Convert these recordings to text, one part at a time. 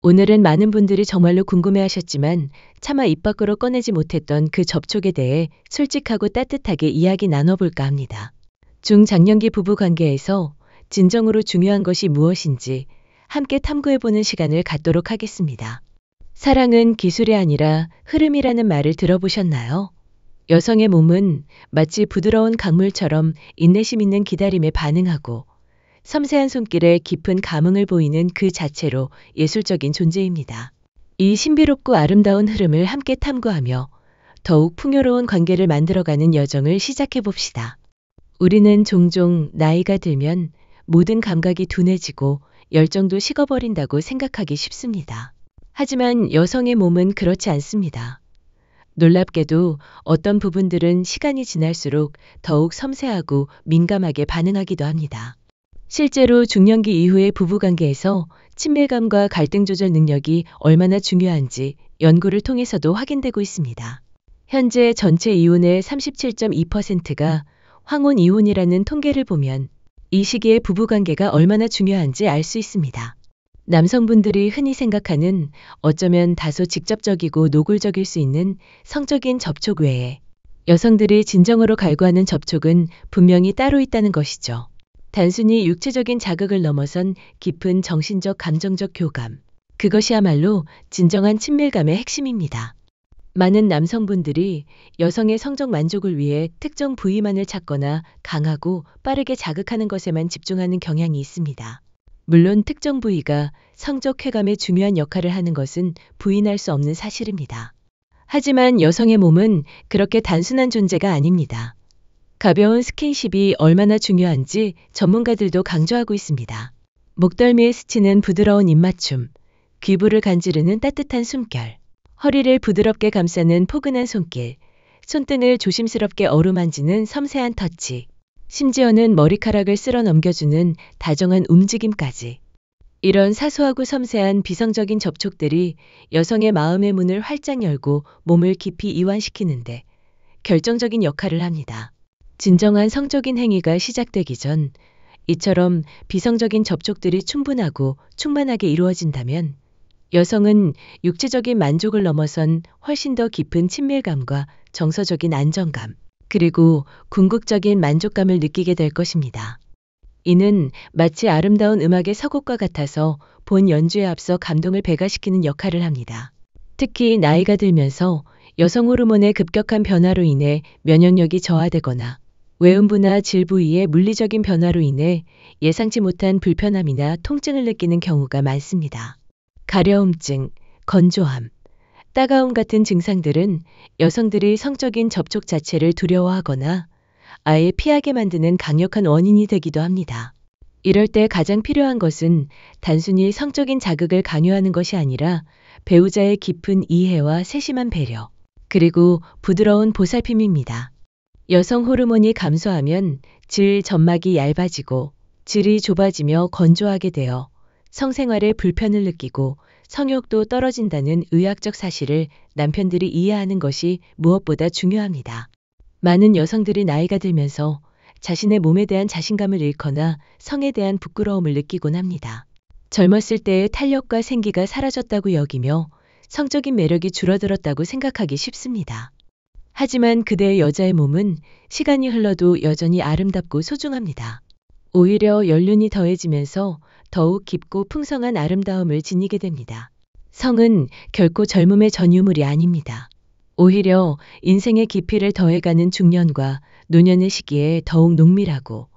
오늘은 많은 분들이 정말로 궁금해하셨지만 차마 입 밖으로 꺼내지 못했던 그 접촉에 대해 솔직하고 따뜻하게 이야기 나눠볼까 합니다. 중장년기 부부 관계에서 진정으로 중요한 것이 무엇인지 함께 탐구해보는 시간을 갖도록 하겠습니다. 사랑은 기술이 아니라 흐름이라는 말을 들어보셨나요? 여성의 몸은 마치 부드러운 강물처럼 인내심 있는 기다림에 반응하고 섬세한 손길에 깊은 감흥을 보이는 그 자체로 예술적인 존재입니다. 이 신비롭고 아름다운 흐름을 함께 탐구하며 더욱 풍요로운 관계를 만들어가는 여정을 시작해 봅시다. 우리는 종종 나이가 들면 모든 감각이 둔해지고 열정도 식어버린다고 생각하기 쉽습니다. 하지만 여성의 몸은 그렇지 않습니다. 놀랍게도 어떤 부분들은 시간이 지날수록 더욱 섬세하고 민감하게 반응하기도 합니다. 실제로 중년기 이후의 부부관계에서 친밀감과 갈등 조절 능력이 얼마나 중요한지 연구를 통해서도 확인되고 있습니다. 현재 전체 이혼의 37.2%가 황혼 이혼이라는 통계를 보면 이 시기에 부부관계가 얼마나 중요한지 알 수 있습니다. 남성분들이 흔히 생각하는 어쩌면 다소 직접적이고 노골적일 수 있는 성적인 접촉 외에 여성들이 진정으로 갈구하는 접촉은 분명히 따로 있다는 것이죠. 단순히 육체적인 자극을 넘어선 깊은 정신적 감정적 교감. 그것이야말로 진정한 친밀감의 핵심입니다. 많은 남성분들이 여성의 성적 만족을 위해 특정 부위만을 찾거나 강하고 빠르게 자극하는 것에만 집중하는 경향이 있습니다. 물론 특정 부위가 성적 쾌감에 중요한 역할을 하는 것은 부인할 수 없는 사실입니다. 하지만 여성의 몸은 그렇게 단순한 존재가 아닙니다. 가벼운 스킨십이 얼마나 중요한지 전문가들도 강조하고 있습니다. 목덜미에 스치는 부드러운 입맞춤, 귀부를 간지르는 따뜻한 숨결, 허리를 부드럽게 감싸는 포근한 손길, 손등을 조심스럽게 어루만지는 섬세한 터치, 심지어는 머리카락을 쓸어 넘겨주는 다정한 움직임까지. 이런 사소하고 섬세한 비성적인 접촉들이 여성의 마음의 문을 활짝 열고 몸을 깊이 이완시키는데 결정적인 역할을 합니다. 진정한 성적인 행위가 시작되기 전 이처럼 비성적인 접촉들이 충분하고 충만하게 이루어진다면 여성은 육체적인 만족을 넘어선 훨씬 더 깊은 친밀감과 정서적인 안정감, 그리고 궁극적인 만족감을 느끼게 될 것입니다. 이는 마치 아름다운 음악의 서곡과 같아서 본 연주에 앞서 감동을 배가시키는 역할을 합니다. 특히 나이가 들면서 여성 호르몬의 급격한 변화로 인해 면역력이 저하되거나 외음부나 질 부위의 물리적인 변화로 인해 예상치 못한 불편함이나 통증을 느끼는 경우가 많습니다. 가려움증, 건조함, 따가움 같은 증상들은 여성들이 성적인 접촉 자체를 두려워하거나 아예 피하게 만드는 강력한 원인이 되기도 합니다. 이럴 때 가장 필요한 것은 단순히 성적인 자극을 강요하는 것이 아니라 배우자의 깊은 이해와 세심한 배려, 그리고 부드러운 보살핌입니다. 여성 호르몬이 감소하면 질 점막이 얇아지고 질이 좁아지며 건조하게 되어 성생활에 불편을 느끼고 성욕도 떨어진다는 의학적 사실을 남편들이 이해하는 것이 무엇보다 중요합니다. 많은 여성들이 나이가 들면서 자신의 몸에 대한 자신감을 잃거나 성에 대한 부끄러움을 느끼곤 합니다. 젊었을 때의 탄력과 생기가 사라졌다고 여기며 성적인 매력이 줄어들었다고 생각하기 쉽습니다. 하지만 그대의 여자의 몸은 시간이 흘러도 여전히 아름답고 소중합니다. 오히려 연륜이 더해지면서 더욱 깊고 풍성한 아름다움을 지니게 됩니다. 성은 결코 젊음의 전유물이 아닙니다. 오히려 인생의 깊이를 더해가는 중년과 노년의 시기에 더욱 농밀하고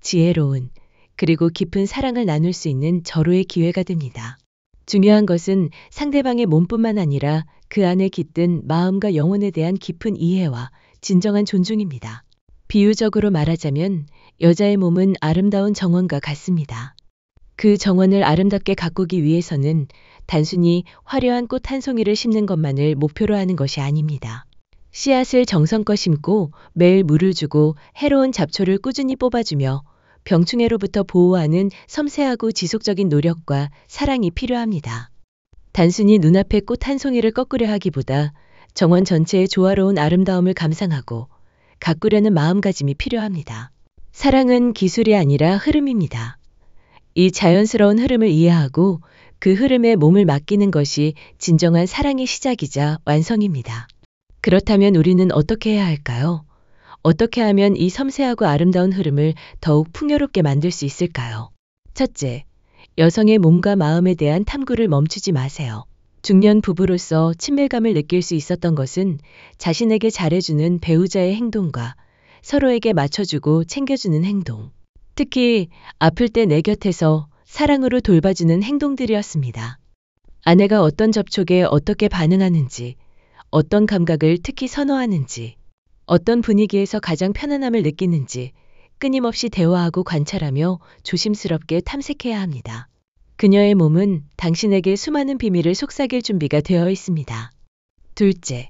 지혜로운 그리고 깊은 사랑을 나눌 수 있는 절호의 기회가 됩니다. 중요한 것은 상대방의 몸뿐만 아니라 그 안에 깃든 마음과 영혼에 대한 깊은 이해와 진정한 존중입니다. 비유적으로 말하자면 여자의 몸은 아름다운 정원과 같습니다. 그 정원을 아름답게 가꾸기 위해서는 단순히 화려한 꽃 한 송이를 심는 것만을 목표로 하는 것이 아닙니다. 씨앗을 정성껏 심고 매일 물을 주고 해로운 잡초를 꾸준히 뽑아주며 병충해로부터 보호하는 섬세하고 지속적인 노력과 사랑이 필요합니다. 단순히 눈앞의 꽃 한 송이를 꺾으려 하기보다 정원 전체의 조화로운 아름다움을 감상하고 가꾸려는 마음가짐이 필요합니다. 사랑은 기술이 아니라 흐름입니다. 이 자연스러운 흐름을 이해하고 그 흐름에 몸을 맡기는 것이 진정한 사랑의 시작이자 완성입니다. 그렇다면 우리는 어떻게 해야 할까요? 어떻게 하면 이 섬세하고 아름다운 흐름을 더욱 풍요롭게 만들 수 있을까요? 첫째, 여성의 몸과 마음에 대한 탐구를 멈추지 마세요. 중년 부부로서 친밀감을 느낄 수 있었던 것은 자신에게 잘해주는 배우자의 행동과 서로에게 맞춰주고 챙겨주는 행동, 특히 아플 때 내 곁에서 사랑으로 돌봐주는 행동들이었습니다. 아내가 어떤 접촉에 어떻게 반응하는지, 어떤 감각을 특히 선호하는지, 어떤 분위기에서 가장 편안함을 느끼는지 끊임없이 대화하고 관찰하며 조심스럽게 탐색해야 합니다. 그녀의 몸은 당신에게 수많은 비밀을 속삭일 준비가 되어 있습니다. 둘째,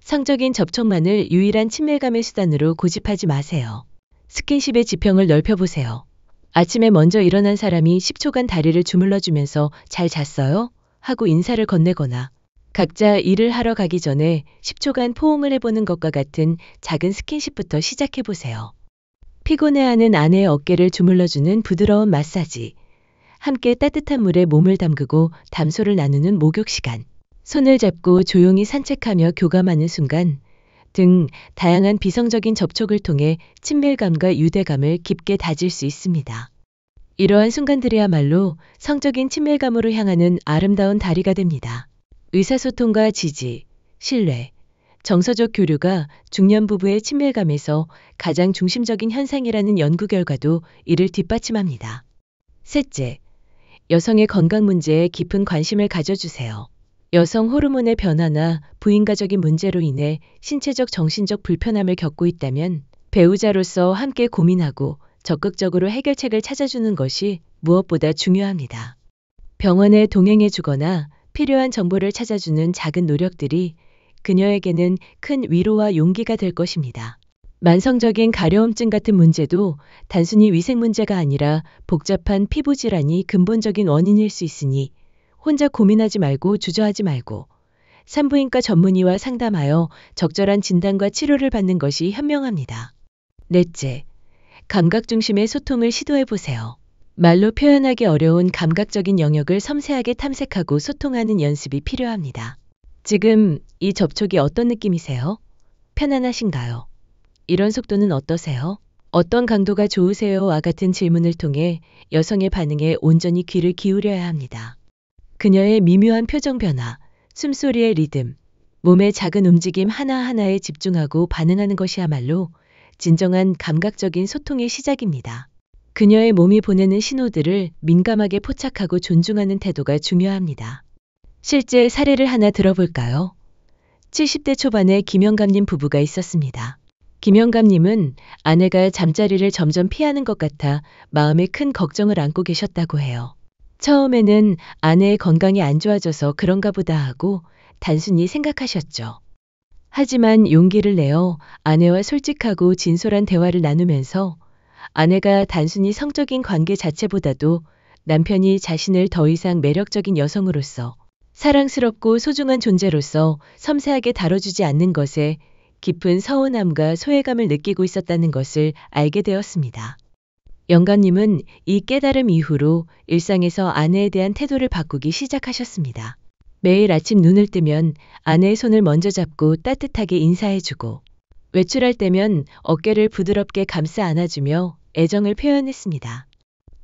성적인 접촉만을 유일한 친밀감의 수단으로 고집하지 마세요. 스킨십의 지평을 넓혀보세요. 아침에 먼저 일어난 사람이 10초간 다리를 주물러주면서 잘 잤어요? 하고 인사를 건네거나 각자 일을 하러 가기 전에 10초간 포옹을 해보는 것과 같은 작은 스킨십부터 시작해보세요. 피곤해하는 아내의 어깨를 주물러주는 부드러운 마사지, 함께 따뜻한 물에 몸을 담그고 담소를 나누는 목욕 시간, 손을 잡고 조용히 산책하며 교감하는 순간 등 다양한 비성적인 접촉을 통해 친밀감과 유대감을 깊게 다질 수 있습니다. 이러한 순간들이야말로 성적인 친밀감으로 향하는 아름다운 다리가 됩니다. 의사소통과 지지, 신뢰, 정서적 교류가 중년 부부의 친밀감에서 가장 중심적인 현상이라는 연구 결과도 이를 뒷받침합니다. 셋째, 여성의 건강 문제에 깊은 관심을 가져주세요. 여성 호르몬의 변화나 부인과적인 문제로 인해 신체적 정신적 불편함을 겪고 있다면 배우자로서 함께 고민하고 적극적으로 해결책을 찾아주는 것이 무엇보다 중요합니다. 병원에 동행해 주거나 필요한 정보를 찾아주는 작은 노력들이 그녀에게는 큰 위로와 용기가 될 것입니다. 만성적인 가려움증 같은 문제도 단순히 위생 문제가 아니라 복잡한 피부 질환이 근본적인 원인일 수 있으니 혼자 고민하지 말고 주저하지 말고 산부인과 전문의와 상담하여 적절한 진단과 치료를 받는 것이 현명합니다. 넷째, 감각 중심의 소통을 시도해 보세요. 말로 표현하기 어려운 감각적인 영역을 섬세하게 탐색하고 소통하는 연습이 필요합니다. 지금 이 접촉이 어떤 느낌이세요? 편안하신가요? 이런 속도는 어떠세요? 어떤 강도가 좋으세요?와 같은 질문을 통해 여성의 반응에 온전히 귀를 기울여야 합니다. 그녀의 미묘한 표정 변화, 숨소리의 리듬, 몸의 작은 움직임 하나하나에 집중하고 반응하는 것이야말로 진정한 감각적인 소통의 시작입니다. 그녀의 몸이 보내는 신호들을 민감하게 포착하고 존중하는 태도가 중요합니다. 실제 사례를 하나 들어볼까요? 70대 초반의 김영감님 부부가 있었습니다. 김영감님은 아내가 잠자리를 점점 피하는 것 같아 마음에 큰 걱정을 안고 계셨다고 해요. 처음에는 아내의 건강이 안 좋아져서 그런가 보다 하고 단순히 생각하셨죠. 하지만 용기를 내어 아내와 솔직하고 진솔한 대화를 나누면서 아내가 단순히 성적인 관계 자체보다도 남편이 자신을 더 이상 매력적인 여성으로서 사랑스럽고 소중한 존재로서 섬세하게 다뤄주지 않는 것에 깊은 서운함과 소외감을 느끼고 있었다는 것을 알게 되었습니다. 영감님은 이 깨달음 이후로 일상에서 아내에 대한 태도를 바꾸기 시작하셨습니다. 매일 아침 눈을 뜨면 아내의 손을 먼저 잡고 따뜻하게 인사해주고 외출할 때면 어깨를 부드럽게 감싸 안아주며 애정을 표현했습니다.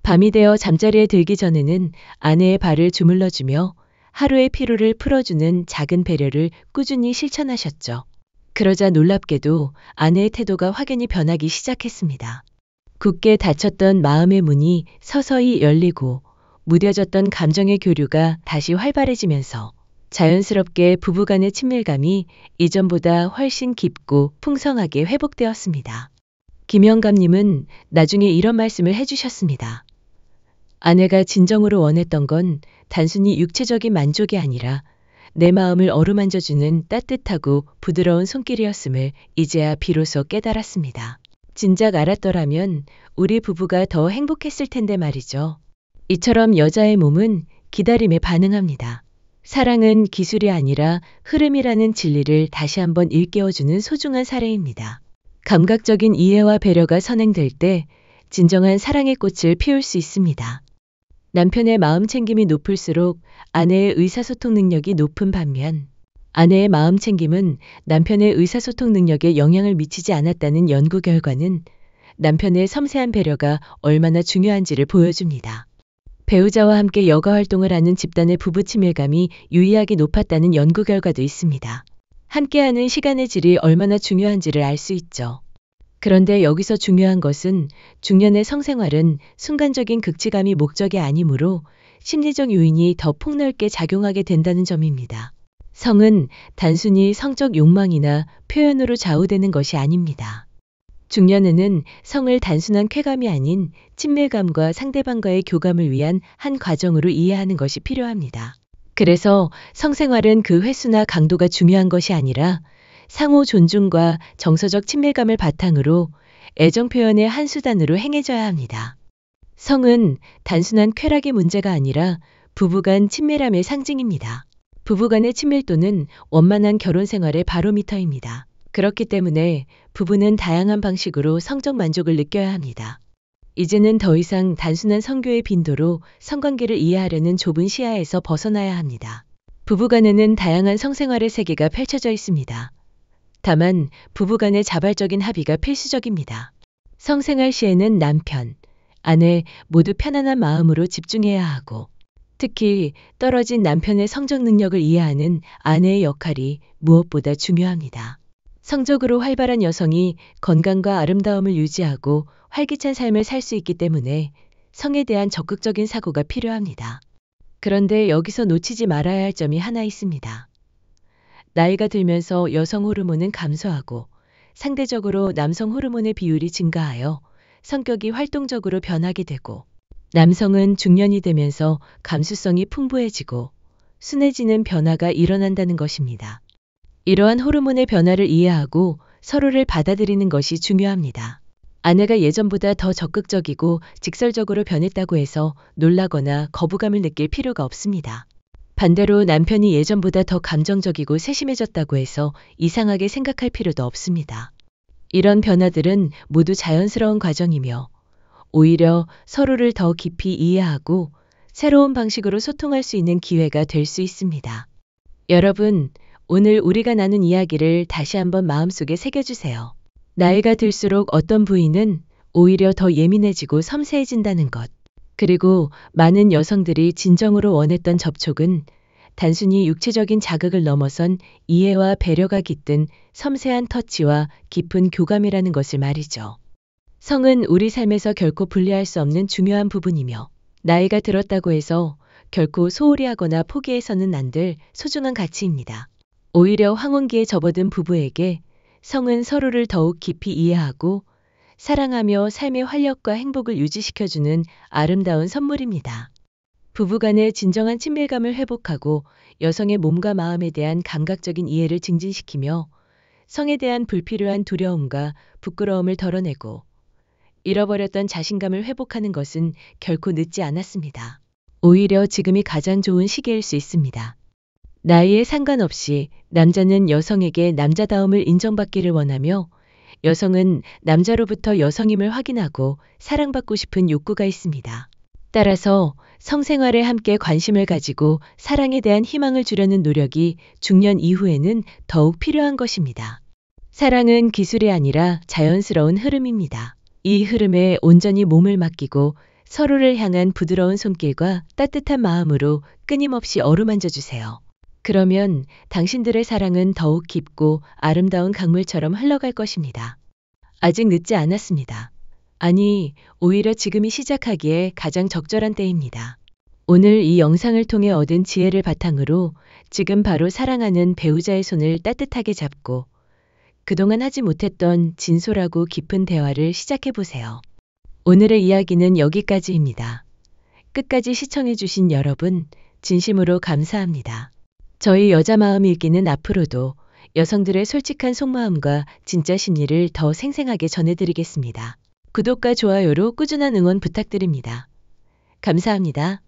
밤이 되어 잠자리에 들기 전에는 아내의 발을 주물러주며 하루의 피로를 풀어주는 작은 배려를 꾸준히 실천하셨죠. 그러자 놀랍게도 아내의 태도가 확연히 변하기 시작했습니다. 굳게 닫혔던 마음의 문이 서서히 열리고 무뎌졌던 감정의 교류가 다시 활발해지면서 자연스럽게 부부간의 친밀감이 이전보다 훨씬 깊고 풍성하게 회복되었습니다. 김영감님은 나중에 이런 말씀을 해주셨습니다. 아내가 진정으로 원했던 건 단순히 육체적인 만족이 아니라 내 마음을 어루만져주는 따뜻하고 부드러운 손길이었음을 이제야 비로소 깨달았습니다. 진작 알았더라면 우리 부부가 더 행복했을 텐데 말이죠. 이처럼 여자의 몸은 기다림에 반응합니다. 사랑은 기술이 아니라 흐름이라는 진리를 다시 한번 일깨워주는 소중한 사례입니다. 감각적인 이해와 배려가 선행될 때 진정한 사랑의 꽃을 피울 수 있습니다. 남편의 마음 챙김이 높을수록 아내의 의사소통 능력이 높은 반면 아내의 마음 챙김은 남편의 의사소통 능력에 영향을 미치지 않았다는 연구 결과는 남편의 섬세한 배려가 얼마나 중요한지를 보여줍니다. 배우자와 함께 여가 활동을 하는 집단의 부부 친밀감이 유의하게 높았다는 연구 결과도 있습니다. 함께하는 시간의 질이 얼마나 중요한지를 알 수 있죠. 그런데 여기서 중요한 것은 중년의 성생활은 순간적인 극치감이 목적이 아니므로 심리적 요인이 더 폭넓게 작용하게 된다는 점입니다. 성은 단순히 성적 욕망이나 표현으로 좌우되는 것이 아닙니다. 중년에는 성을 단순한 쾌감이 아닌 친밀감과 상대방과의 교감을 위한 한 과정으로 이해하는 것이 필요합니다. 그래서 성생활은 그 횟수나 강도가 중요한 것이 아니라 상호 존중과 정서적 친밀감을 바탕으로 애정 표현의 한 수단으로 행해져야 합니다. 성은 단순한 쾌락의 문제가 아니라 부부간 친밀함의 상징입니다. 부부간의 친밀도는 원만한 결혼 생활의 바로미터입니다. 그렇기 때문에 부부는 다양한 방식으로 성적 만족을 느껴야 합니다. 이제는 더 이상 단순한 성교의 빈도로 성관계를 이해하려는 좁은 시야에서 벗어나야 합니다. 부부간에는 다양한 성생활의 세계가 펼쳐져 있습니다. 다만 부부간의 자발적인 합의가 필수적입니다. 성생활 시에는 남편, 아내 모두 편안한 마음으로 집중해야 하고 특히 떨어진 남편의 성적 능력을 이해하는 아내의 역할이 무엇보다 중요합니다. 성적으로 활발한 여성이 건강과 아름다움을 유지하고 활기찬 삶을 살 수 있기 때문에 성에 대한 적극적인 사고가 필요합니다. 그런데 여기서 놓치지 말아야 할 점이 하나 있습니다. 나이가 들면서 여성 호르몬은 감소하고 상대적으로 남성 호르몬의 비율이 증가하여 성격이 활동적으로 변하게 되고 남성은 중년이 되면서 감수성이 풍부해지고 순해지는 변화가 일어난다는 것입니다. 이러한 호르몬의 변화를 이해하고 서로를 받아들이는 것이 중요합니다. 아내가 예전보다 더 적극적이고 직설적으로 변했다고 해서 놀라거나 거부감을 느낄 필요가 없습니다. 반대로 남편이 예전보다 더 감정적이고 세심해졌다고 해서 이상하게 생각할 필요도 없습니다. 이런 변화들은 모두 자연스러운 과정이며 오히려 서로를 더 깊이 이해하고 새로운 방식으로 소통할 수 있는 기회가 될 수 있습니다. 여러분, 오늘 우리가 나눈 이야기를 다시 한번 마음속에 새겨주세요. 나이가 들수록 어떤 부위는 오히려 더 예민해지고 섬세해진다는 것. 그리고 많은 여성들이 진정으로 원했던 접촉은 단순히 육체적인 자극을 넘어선 이해와 배려가 깃든 섬세한 터치와 깊은 교감이라는 것을 말이죠. 성은 우리 삶에서 결코 분리할 수 없는 중요한 부분이며 나이가 들었다고 해서 결코 소홀히 하거나 포기해서는 안 될 소중한 가치입니다. 오히려 황혼기에 접어든 부부에게 성은 서로를 더욱 깊이 이해하고 사랑하며 삶의 활력과 행복을 유지시켜주는 아름다운 선물입니다. 부부간의 진정한 친밀감을 회복하고 여성의 몸과 마음에 대한 감각적인 이해를 증진시키며 성에 대한 불필요한 두려움과 부끄러움을 덜어내고 잃어버렸던 자신감을 회복하는 것은 결코 늦지 않았습니다. 오히려 지금이 가장 좋은 시기일 수 있습니다. 나이에 상관없이 남자는 여성에게 남자다움을 인정받기를 원하며 여성은 남자로부터 여성임을 확인하고 사랑받고 싶은 욕구가 있습니다. 따라서 성생활에 함께 관심을 가지고 사랑에 대한 희망을 주려는 노력이 중년 이후에는 더욱 필요한 것입니다. 사랑은 기술이 아니라 자연스러운 흐름입니다. 이 흐름에 온전히 몸을 맡기고 서로를 향한 부드러운 손길과 따뜻한 마음으로 끊임없이 어루만져 주세요. 그러면 당신들의 사랑은 더욱 깊고 아름다운 강물처럼 흘러갈 것입니다. 아직 늦지 않았습니다. 아니, 오히려 지금이 시작하기에 가장 적절한 때입니다. 오늘 이 영상을 통해 얻은 지혜를 바탕으로 지금 바로 사랑하는 배우자의 손을 따뜻하게 잡고 그동안 하지 못했던 진솔하고 깊은 대화를 시작해 보세요. 오늘의 이야기는 여기까지입니다. 끝까지 시청해주신 여러분, 진심으로 감사합니다. 저희 여자 마음 읽기는 앞으로도 여성들의 솔직한 속마음과 진짜 심리를 더 생생하게 전해드리겠습니다. 구독과 좋아요로 꾸준한 응원 부탁드립니다. 감사합니다.